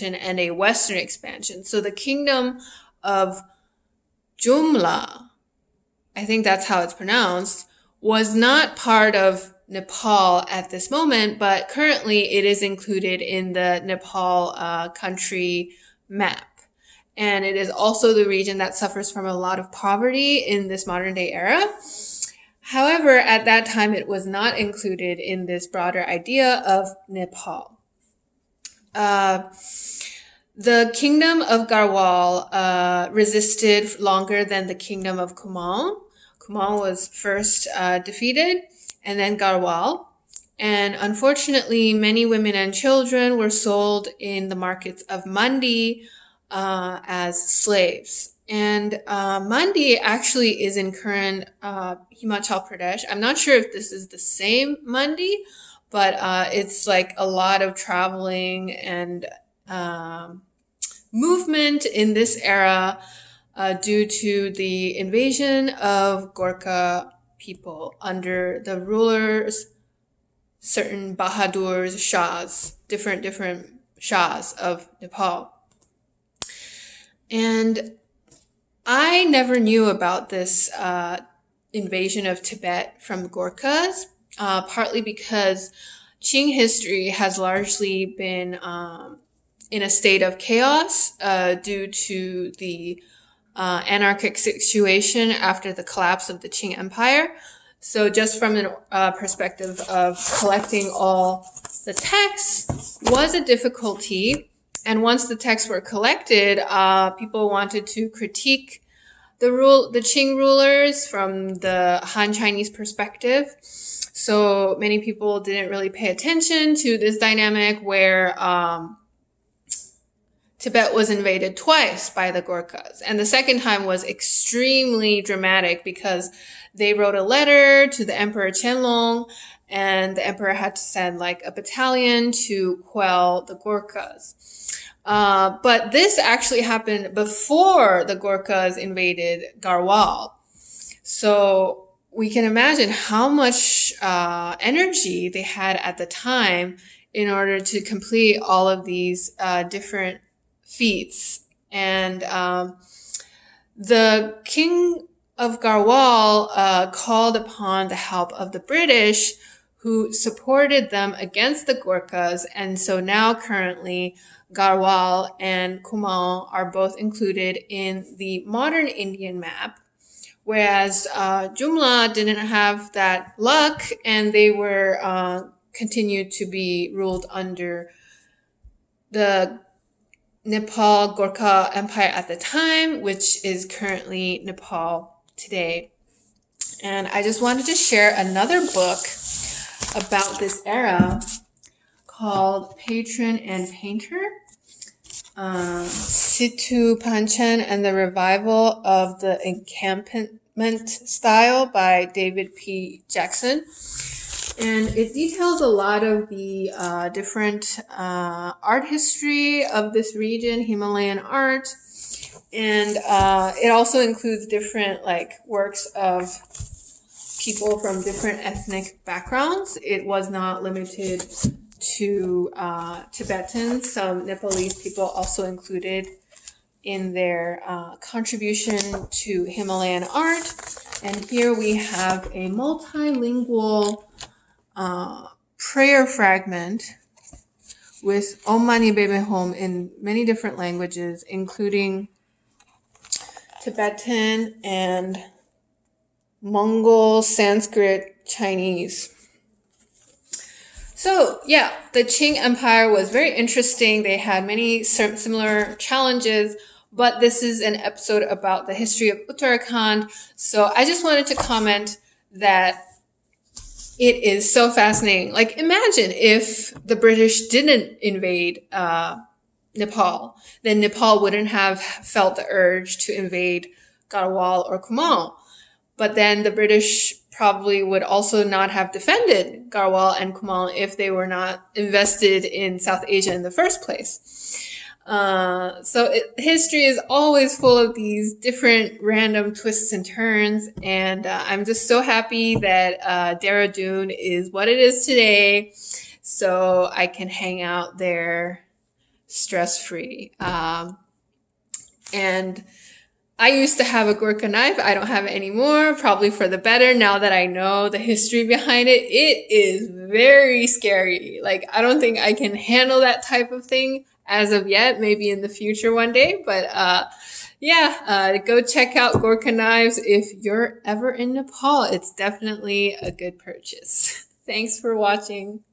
expansion and a western expansion. So the kingdom of Jumla, I think that's how it's pronounced, was not part of Nepal at this moment, but currently it is included in the Nepal country map. And it is also the region that suffers from a lot of poverty in this modern day era. However, at that time, it was not included in this broader idea of Nepal. The kingdom of Garhwal resisted longer than the kingdom of Kumaon. Kumaon was first defeated, and then Garhwal. And unfortunately, many women and children were sold in the markets of Mandi as slaves. And Mandi actually is in current Himachal Pradesh. I'm not sure if this is the same Mandi, but it's like a lot of traveling and movement in this era due to the invasion of Gorkha people under the rulers, certain Bahadurs, Shahs, different Shahs of Nepal. And I never knew about this invasion of Tibet from Gorkhas, partly because Qing history has largely been in a state of chaos due to the anarchic situation after the collapse of the Qing Empire. So just from a perspective of collecting all the texts was a difficulty. And once the texts were collected, people wanted to critique the Qing rulers from the Han Chinese perspective. So many people didn't really pay attention to this dynamic where Tibet was invaded twice by the Gorkhas. And the second time was extremely dramatic because they wrote a letter to the Emperor Qianlong, and the emperor had to send like a battalion to quell the Gorkhas. But this actually happened before the Gorkhas invaded Garhwal. So we can imagine how much energy they had at the time in order to complete all of these different feats. And the king of Garhwal called upon the help of the British, who supported them against the Gorkhas. And so now currently Garhwal and Kumaon are both included in the modern Indian map, whereas Jumla didn't have that luck, and they were continued to be ruled under the Nepal Gorkha Empire at the time, which is currently Nepal today. And I just wanted to share another book about this era called Patron and Painter, Situ Panchen and the Revival of the Encampment Style by David P. Jackson. And it details a lot of the different art history of this region, Himalayan art. And it also includes different like works of people from different ethnic backgrounds. It was not limited to Tibetans. Some Nepalese people also included in their contribution to Himalayan art. And here we have a multilingual prayer fragment with Om Mani Padme Hum in many different languages, including Tibetan and Mongol, Sanskrit, Chinese. So yeah, the Qing Empire was very interesting. They had many similar challenges, but this is an episode about the history of Uttarakhand. So I just wanted to comment that it is so fascinating. Like, imagine if the British didn't invade Nepal, then Nepal wouldn't have felt the urge to invade Garhwal or Kumaon. But then the British probably would also not have defended Garhwal and Kumaon if they were not invested in South Asia in the first place. History is always full of these different random twists and turns, and I'm just so happy that Dehradun is what it is today, so I can hang out there stress-free. And I used to have a Gorkha knife. I don't have it anymore, probably for the better now that I know the history behind it. It is very scary. Like, I don't think I can handle that type of thing as of yet, maybe in the future one day. But go check out Gorkha knives if you're ever in Nepal. It's definitely a good purchase. Thanks for watching.